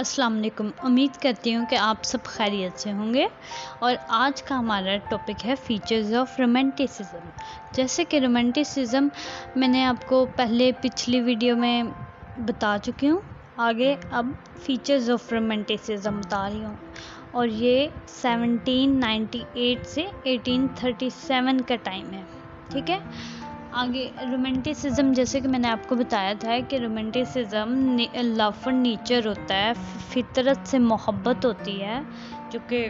अस्सलाम वालेकुम। उम्मीद करती हूँ कि आप सब खैरियत से होंगे। और आज का हमारा टॉपिक है फीचर्स ऑफ रोमांटिसिज्म। जैसे कि रोमांटिसिज्म मैंने आपको पहले पिछली वीडियो में बता चुकी हूँ। आगे अब फीचर्स ऑफ रोमांटिसिज्म बता रही हूँ। और ये 1798 से 1837 का टाइम है। ठीक है। आगे रोमांटिसिज्म, जैसे कि मैंने आपको बताया था कि रोमांटिसिज्म लव फॉर नेचर होता है, फितरत से मोहब्बत होती है, जो कि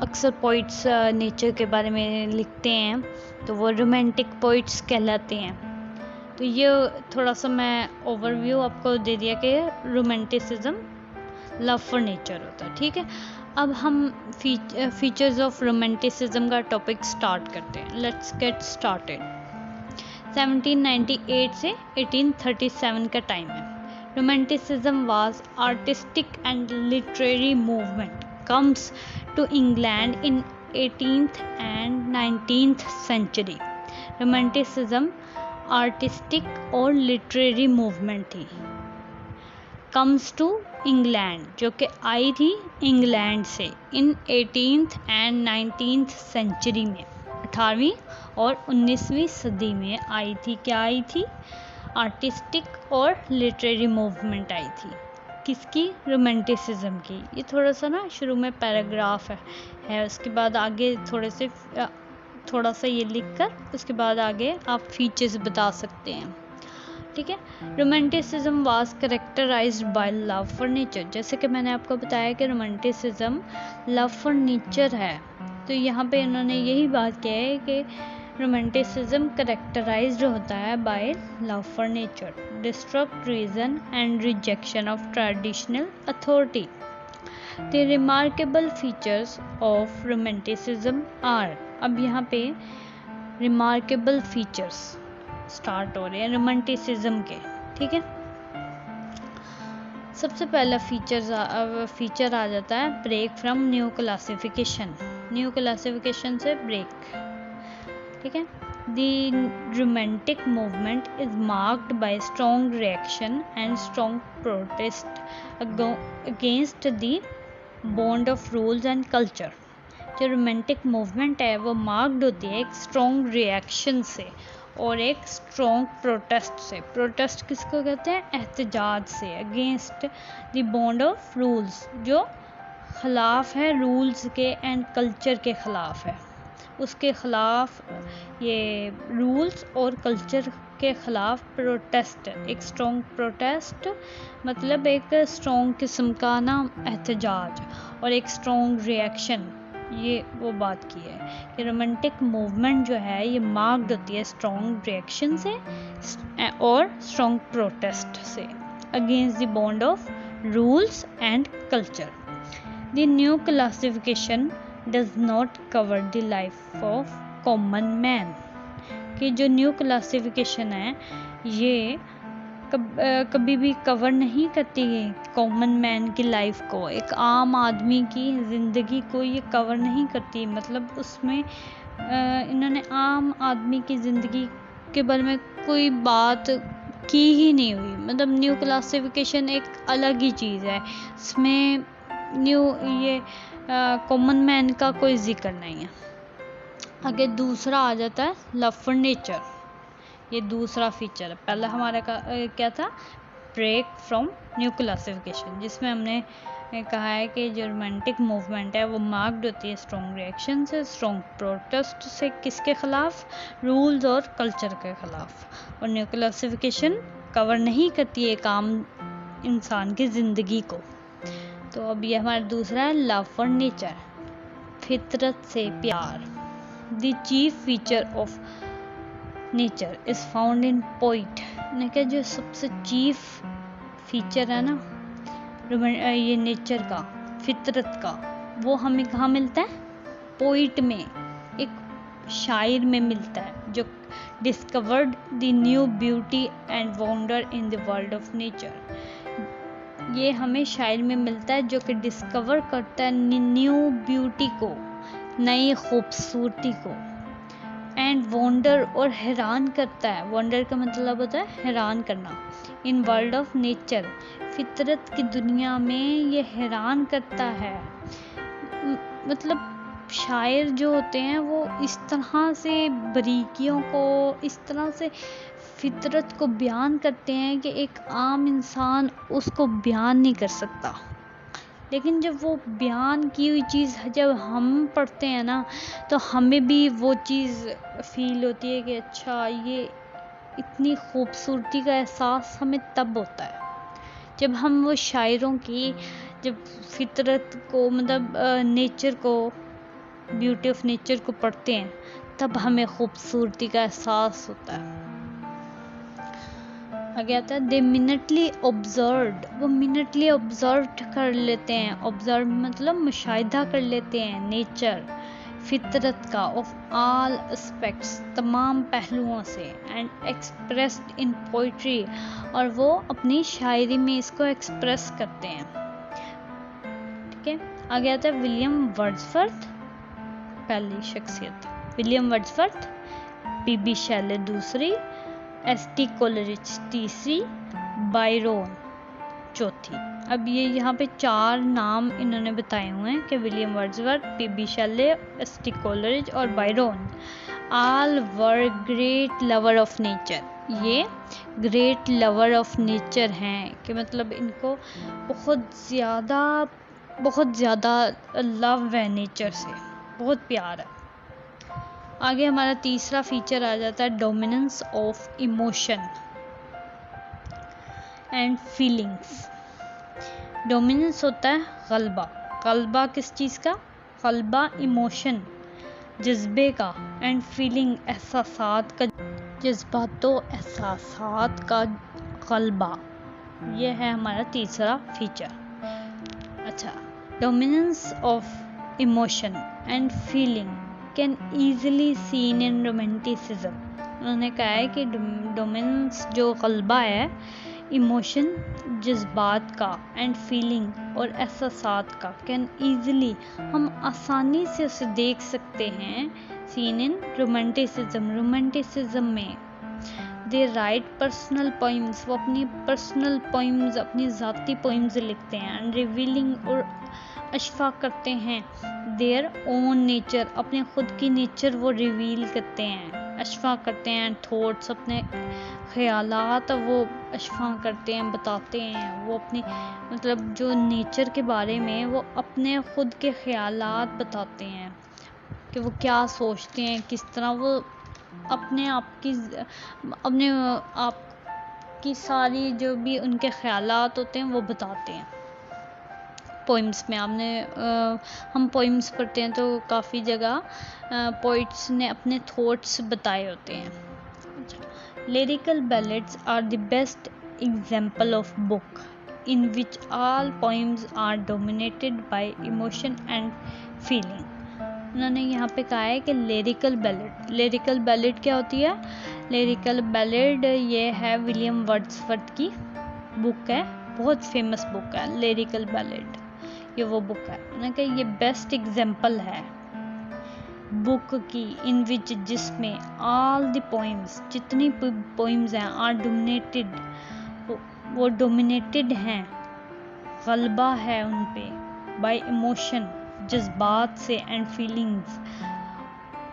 अक्सर पोइट्स नेचर के बारे में लिखते हैं तो वो रोमांटिक पोइट्स कहलाते हैं। तो ये थोड़ा सा मैं ओवरव्यू आपको दे दिया कि रोमांटिसिज्म लव फॉर नेचर होता है। ठीक है। अब हम फीचर्स ऑफ रोमांटिसिज्म का टॉपिक स्टार्ट करते हैं। Let's get started. 1798 से 1837 का टाइम है। Romanticism was artistic and literary movement comes to England in 18th and 19th century। Romanticism artistic और लिटरेरी मूवमेंट थी। कम्स टू इंग्लैंड, जो कि आई थी इंग्लैंड से इन 18th and 19th सेंचुरी में, 18वीं और 19वीं सदी में आई थी। क्या आई थी? आर्टिस्टिक और लिटरेरी मूवमेंट आई थी। किसकी? रोमांटिसिज्म की। ये थोड़ा सा ना शुरू में पैराग्राफ है, उसके बाद आगे थोड़ा सा ये लिखकर उसके बाद आगे आप फीचर्स बता सकते हैं। ठीक है। Romanticism was characterized by love for nature. जैसे कि मैंने आपको बताया कि रोमांटिसिज्म लव फॉर नेचर है, तो यहाँ पे इन्होंने यही बात की है कि रोमांटिसिज्म करेक्टराइज्ड होता है by love for nature, disturbed reason and rejection of traditional authority. The remarkable features of romanticism are, अब यहाँ पे रिमार्केबल फीचर्स स्टार्ट हो रहे हैं रोमांटिसिज्म के। ठीक है। सबसे पहला फीचर आ जाता है break from new classification. New classification से ब्रेक। ठीक है। The romantic movement is marked by strong reaction and strong protest against the bond of rules and culture. जो रोमांटिक मूवमेंट है वो मार्क्ड होती है एक स्ट्रॉन्ग रिएक्शन से और एक स्ट्रॉन्ग प्रोटेस्ट से। प्रोटेस्ट किसको कहते हैं? एहतजाज से। Against the bond of rules, जो खिलाफ है रूल्स के एंड कल्चर के खिलाफ है, उसके खिलाफ ये रूल्स और कल्चर के खिलाफ प्रोटेस्ट। एक स्ट्रॉन्ग प्रोटेस्ट मतलब एक स्ट्रॉन्ग किस्म का ना एहतजाज, और एक स्ट्रॉन्ग रिएक्शन, ये वो बात की है कि रोमांटिक मूवमेंट जो है ये मार्क्ड होती है स्ट्रॉन्ग रिएक्शन से और स्ट्रॉन्ग प्रोटेस्ट से against the bond of rules and culture. The new classification does not cover the life of common man. कि जो न्यू क्लासिफिकेशन है ये कभी भी कवर नहीं करती है कॉमन मैन की लाइफ को, एक आम आदमी की ज़िंदगी को ये कवर नहीं करती। मतलब उसमें इन्होंने आम आदमी की ज़िंदगी के बारे में कोई बात की ही नहीं हुई। मतलब न्यू क्लासिफिकेशन एक अलग ही चीज़ है, इसमें ये कॉमन मैन का कोई जिक्र नहीं है। आगे दूसरा आ जाता है लव फॉर नेचर। ये दूसरा फीचर है। पहला हमारा क्या था? ब्रेक फ्रॉम न्यू क्लासिफिकेशन, जिसमें हमने कहा है कि जो रोमांटिक मूवमेंट है वो मार्क्ड होती है स्ट्रॉन्ग रिएक्शन से, स्ट्रॉन्ग प्रोटेस्ट से। किसके खिलाफ? रूल्स और कल्चर के खिलाफ। और न्यू क्लासिफिकेशन कवर नहीं करती है एक आम इंसान की ज़िंदगी को। तो अब ये हमारा दूसरा है लव फॉर नेचर, फितरत से प्यार। The chief feature of nature is found in poet. ने क्या जो सबसे चीफ फीचर है ना ये नेचर का, फितरत का, वो हमें कहाँ मिलता है? पोइट में, एक शायर में मिलता है, जो discovered the new beauty and wonder in the world of nature. ये हमें शायर में मिलता है जो कि डिस्कवर करता है न्यू ब्यूटी को, नई खूबसूरती को, एंड वंडर और हैरान करता है। वंडर का मतलब होता है हैरान करना। इन वर्ल्ड ऑफ नेचर, फितरत की दुनिया में ये हैरान करता है। मतलब शायर जो होते हैं वो इस तरह से बारीकियों को, इस तरह से फितरत को बयान करते हैं कि एक आम इंसान उसको बयान नहीं कर सकता। लेकिन जब वो बयान की हुई चीज़ जब हम पढ़ते हैं ना, तो हमें भी वो चीज़ फील होती है कि अच्छा, ये इतनी खूबसूरती का एहसास हमें तब होता है जब हम वो शायरों की, जब फितरत को, मतलब नेचर को, ब्यूटी ऑफ नेचर को पढ़ते हैं, तब हमें खूबसूरती का एहसास होता है। आगे आता है दे मिनटली ऑब्जर्व्ड, वो मिनटली ऑब्जर्व कर लेते हैं। ऑब्जर्व मतलब मुशाहिदा कर लेते हैं नेचर, फितरत का, ऑफ ऑल एस्पेक्ट्स, तमाम पहलुओं से, एंड एक्सप्रेस्ड इन पोइट्री, और वो अपनी शायरी में इसको एक्सप्रेस करते हैं। ठीक है, आगे आता है विलियम वर्ड्सवर्थ, पहली शख्सियत विलियम वर्ड्सवर्थ, पीबी शेले दूसरी, एस.टी. कोलरिज तीसरी, बायरोन चौथी। अब ये यहाँ पे 4 नाम इन्होंने बताए हुए हैं कि William Wordsworth, PB शेले, ST. Coleridge और Byron. All were great lover of nature, ये ग्रेट लवर ऑफ नेचर हैं कि मतलब इनको बहुत ज़्यादा लव है नेचर से, बहुत प्यार है। आगे हमारा तीसरा फीचर आ जाता है dominance of emotion and feelings. Dominance होता है गलबा। गलबा किस चीज़ का? गलबा इमोशन, जज्बे का, एंड फीलिंग एहसासात का, जज्बातों एहसासात का गलबा। ये है हमारा तीसरा फीचर। अच्छा, dominance of emotion and feeling can easily seen in romanticism. उन्होंने कहा है कि डोमिनेंस जो गलबा है इमोशन, जज्बात का, एंड फीलिंग और एहसासात का, कैन ईजिली, हम आसानी से उसे देख सकते हैं, सीन इन रोमांटिसिज्म, रोमांटिसिज्म में। दे राइट पर्सनल पोइम्स, वो अपनी पर्सनल पोइम्स, अपनी ज़ाती पोइम्स लिखते हैं, एंड रिवीलिंग और अशफा करते हैं देयर ओन नेचर, अपने खुद की नेचर वो रिवील करते हैं, अशफा करते हैं, थॉट्स, अपने ख्यालात वो अशफा करते हैं, बताते हैं। वो अपनी मतलब जो नेचर के बारे में वो अपने खुद के ख्यालात बताते हैं कि वो क्या सोचते हैं, किस तरह वो अपने आप की सारी जो भी उनके ख्यालात होते हैं वो बताते हैं पोइम्स में। हम पोइम्स पढ़ते हैं तो काफ़ी जगह पोइट्स ने अपने थॉट्स बताए होते हैं। Lyrical ballads are the best example of book in which all poems are dominated by emotion and feeling. उन्होंने यहाँ पे कहा है कि लिरिकल बैलेड क्या होती है? लिरिकल बैलेड ये है विलियम वर्ड्सवर्थ की बुक है, बहुत फेमस बुक है लिरिकल बैलेड, ये वो बुक है। उन्होंने कहा ये बेस्ट एग्जाम्पल है बुक की, इन विच, जिसमें ऑल द पोइम्स, जितनी पोइम्स हैं, आर डोमिनेटेड, वो डोमिनेटेड हैं, गलबा है उन पे, बाय इमोशन, जज्बात से, एंड फीलिंग्स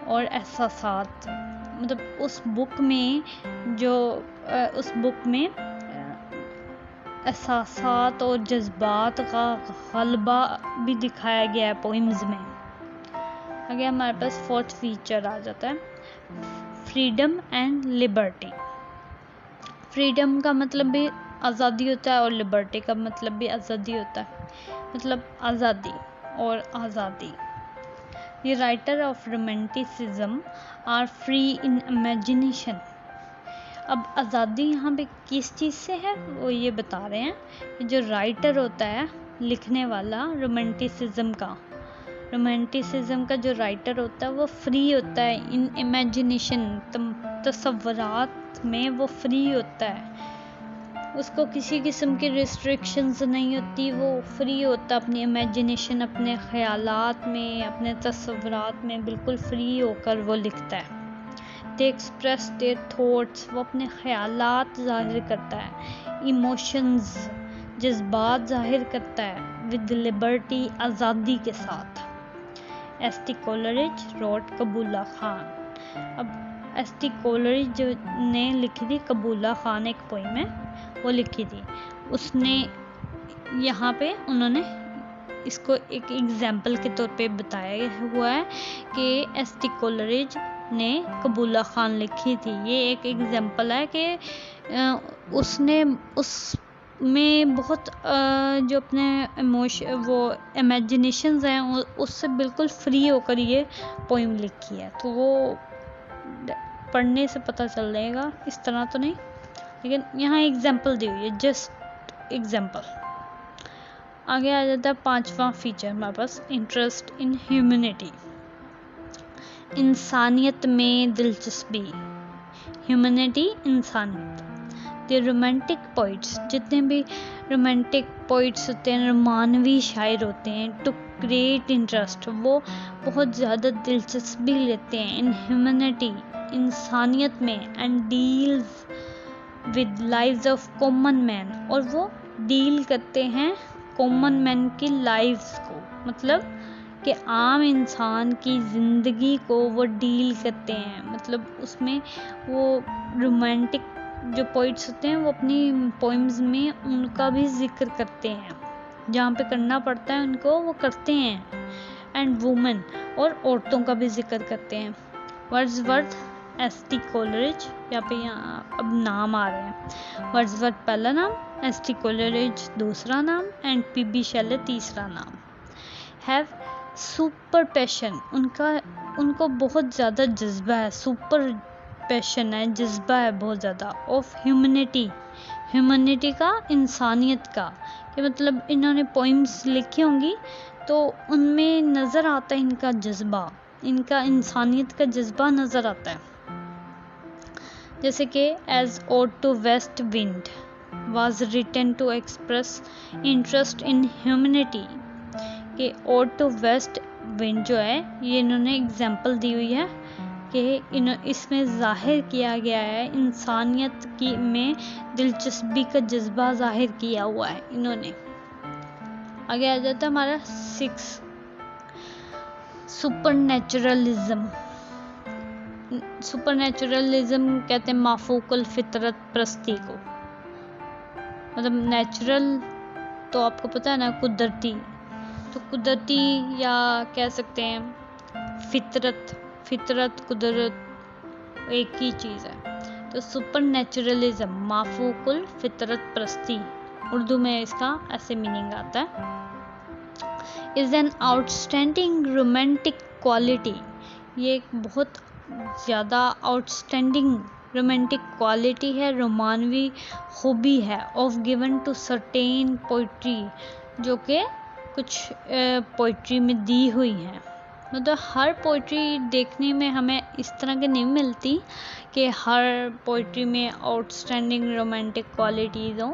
और एहसासात। मतलब उस बुक में एहसासात और जज्बात का गलबा भी दिखाया गया है पोइम्स में। आगे हमारे पास फोर्थ फीचर आ जाता है फ्रीडम एंड लिबर्टी। फ्रीडम का मतलब भी आज़ादी होता है और लिबर्टी का मतलब भी आज़ादी होता है, मतलब आज़ादी और आज़ादी। The writer of romanticism are free in imagination. अब आज़ादी यहाँ पे किस चीज़ से है वो ये बता रहे हैं कि जो राइटर होता है, लिखने वाला रोमांटिसिज्म का जो राइटर होता है वो फ्री होता है इन इमेजिनेशन, तसव्वुरात में वो फ्री होता है, उसको किसी किस्म की रिस्ट्रिक्शंस नहीं होती, वो फ्री होता है अपनी इमेजिनेशन, अपने ख्यालात में, अपने तसव्वुरात में बिल्कुल फ्री होकर वो लिखता है। दे एक्सप्रेस देयर थॉट्स, वो अपने ख्यालात जाहिर करता है, इमोशंस, जज्बात जाहिर करता है विद लिबर्टी, आज़ादी के साथ। S T. Coleridge wrote Kubla Khan. अब एस.टी. कोलरिज जो ने लिखी थी कबूला खान, एक पोइम है वो लिखी थी, उसने यहाँ पे उन्होंने इसको एक एग्जाम्पल के तौर पे बताया हुआ है कि एस.टी. कोलरिज ने कबूला खान लिखी थी। ये एक एग्जाम्पल है कि उसने उसमें बहुत जो अपने वो इमेजिनेशंस हैं उससे बिल्कुल फ्री होकर ये पोइम लिखी है। तो वो पढ़ने से पता चल जाएगा, इस तरह तो नहीं, लेकिन यहाँ एग्जाम्पल दी हुई है, जस्ट एग्जाम्पल। आगे आ जाता है 5वां फीचर हमारे पास, इंटरेस्ट इन ह्यूमैनिटी, इंसानियत में दिलचस्पी। ह्यूमैनिटी, इंसानियत। द रोमांटिक पोइट्स, जितने भी रोमांटिक पोइट्स होते हैं, रोमानवी शायर होते हैं, टू ग्रेट इंटरेस्ट, वो बहुत ज़्यादा दिलचस्पी लेते हैं इन ह्यूमैनिटी, इंसानियत में, and deals with lives of common man, और वो डील करते हैं कॉमन मैन की लाइव्स को, मतलब कि आम इंसान की ज़िंदगी को वो डील करते हैं। मतलब उसमें वो रोमांटिक जो पोइट्स होते हैं वो अपनी पोइम्स में उनका भी जिक्र करते हैं, जहाँ पे करना पड़ता है उनको वो करते हैं, एंड वुमेन, और औरतों का भी जिक्र करते हैं। Wordsworth, ST. कोलरिज, यहाँ अब नाम आ रहे हैं। वर्ड्सवर्थ पहला नाम, एस.टी. कोलरिज दूसरा नाम, एंड पी.बी. शेले तीसरा नाम। हैव सुपर पैशन, उनको बहुत ज़्यादा जज्बा है, सुपर पैशन है, जज्बा है बहुत ज़्यादा, ऑफ ह्यूमैनिटी, ह्यूमैनिटी का, इंसानियत का, कि मतलब इन्होंने पोइम्स लिखी होंगी तो उनमें नज़र आता है इनका जज्बा, इनका इंसानियत का जज्बा नज़र आता है। जैसे कि as ode to west wind was written to express interest in humanity, कि ओड टू वेस्ट विंड जो है ये इन्होंने एग्जाम्पल दी हुई है कि इसमें जाहिर किया गया है इंसानियत की में दिलचस्पी का जज्बा जाहिर किया हुआ है इन्होंने। आगे आ जाता है हमारा 6, सुपरनेचुरलिज्म। सुपरनेचुरलिज्म कहते हैं माफूकुल फितरत परस्ती को, मतलब नेचुरल तो आपको पता है ना, कुदरती, तो कुदरती या कह सकते हैं फितरत कुदरत एक ही चीज़ है। तो सुपरनेचुरलिज्म, माफूकुल फितरत परस्ती, उर्दू में इसका ऐसे मीनिंग आता है। Is an outstanding romantic quality, ये एक बहुत ज़्यादा आउटस्टैंडिंग रोमांटिक क्वालिटी है, रोमानवी खूबी है, of given to certain poetry, जो कि कुछ पोइट्री में दी हुई है। मतलब हर पोइट्री देखने में हमें इस तरह की नहीं मिलती कि हर पोइट्री में आउटस्टैंडिंग रोमांटिक क्वालिटीज़ हों,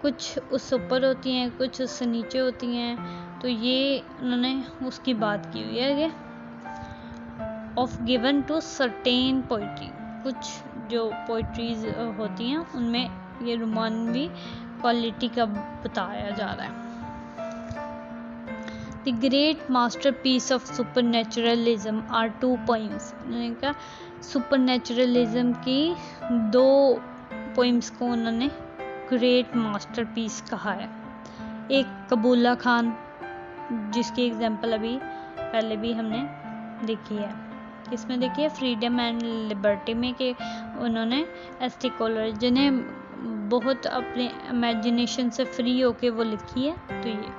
कुछ उससे ऊपर होती हैं, कुछ उससे नीचे होती हैं। तो ये उन्होंने उसकी बात की हुई है कि of given to certain poetry, कुछ जो पोइट्रीज होती हैं उनमें ये रोमानवी क्वालिटी का बताया जा रहा है। The great masterpiece of supernaturalism are 2 poems, उन्होंने कहा सुपरनेचुरलिज्म की 2 पोइम्स को उन्होंने ग्रेट मास्टरपीस कहा है। एक कबूला खान, जिसकी एग्जाम्पल अभी पहले भी हमने देखी है, इसमें देखिए फ्रीडम एंड लिबर्टी में कि उन्होंने एस.टी. कोलरिज ने बहुत अपने इमेजिनेशन से फ्री होके वो लिखी है। तो ये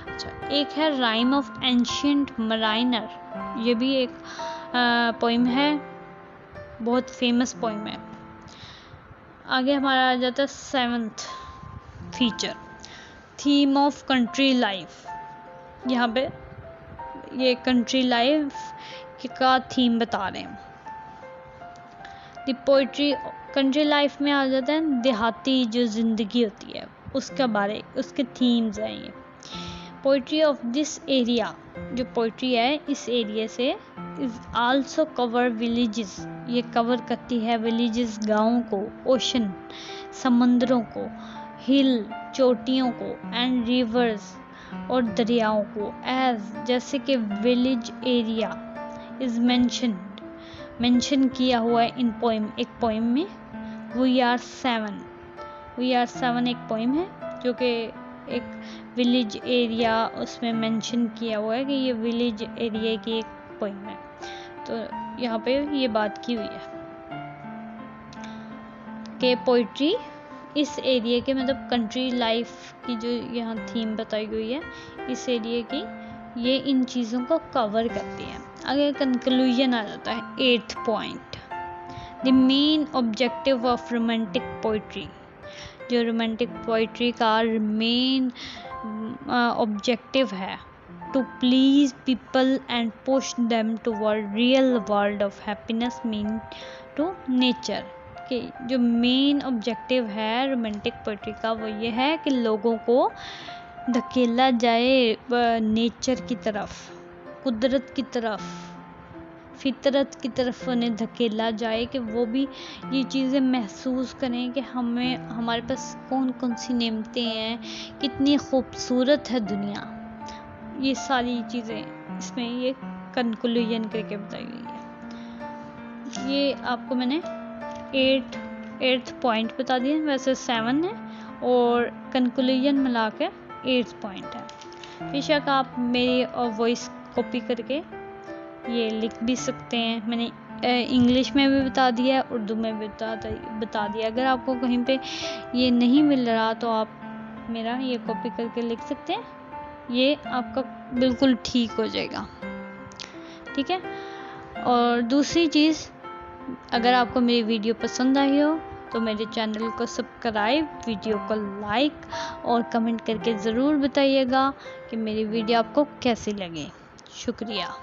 अच्छा, एक है राइम ऑफ एंशिएंट मराइनर, ये भी एक पोइम है, बहुत फेमस पोइम है। आगे हमारा आ जाता है 7th feature, theme of country life. यहाँ पे ये कंट्री लाइफ का थीम बता रहे हैं। द पोइट्री कंट्री लाइफ में आ जाता है देहाती जो ज़िंदगी होती है उसका बारे, उसके थीम्स हैं ये। पोइट्री ऑफ दिस एरिया, जो पोइट्री है इस एरिया से, इज़ आल्सो कवर विलेजेस, ये कवर करती है विलेजेस गाँवों को, ओशन समंदरों को, हिल चोटियों को, एंड रिवर्स और दरियाओं को, एज जैसे कि विलेज एरिया इज मेंशन किया हुआ है इन पोइम, एक पोइम में। वी आर सेवन एक पोइम है जो कि एक विलेज एरिया उसमें मेंशन किया हुआ है कि ये विलेज एरिया की एक पोइम है। तो यहाँ पे ये बात की हुई है कि पोइट्री इस एरिया के, मतलब कंट्री लाइफ की जो यहाँ थीम बताई गई है इस एरिया की, ये इन चीज़ों को कवर करती है। आगे कंक्लूजन आ जाता है 8th point, the main objective of romantic poetry. जो रोमांटिक पोइट्री का मेन ऑब्जेक्टिव है, to please people and push them toward real world of happiness mean to nature. कि जो मेन ऑब्जेक्टिव है रोमांटिक पोइट्री का वो ये है कि लोगों को धकेला जाए नेचर की तरफ, कुदरत की तरफ, फितरत की तरफ उन्हें धकेला जाए कि वो भी ये चीज़ें महसूस करें कि हमें, हमारे पास कौन कौन सी नेमतें हैं, कितनी खूबसूरत है दुनिया। ये सारी चीज़ें इसमें ये कंक्लूजन करके बताई गई है। ये आपको मैंने 8th पॉइंट बता दिए, वैसे 7 है और कंक्लूजन मिला के 8th पॉइंट है। बेशक आप मेरी वॉइस कॉपी करके ये लिख भी सकते हैं। मैंने इंग्लिश में भी बता दिया है, उर्दू में भी बता दिया। अगर आपको कहीं पे ये नहीं मिल रहा तो आप मेरा ये कॉपी करके लिख सकते हैं, ये आपका बिल्कुल ठीक हो जाएगा। ठीक है। और दूसरी चीज़, अगर आपको मेरी वीडियो पसंद आई हो तो मेरे चैनल को सब्सक्राइब, वीडियो को लाइक और कमेंट करके ज़रूर बताइएगा कि मेरी वीडियो आपको कैसी लगे। शुक्रिया।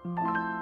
है।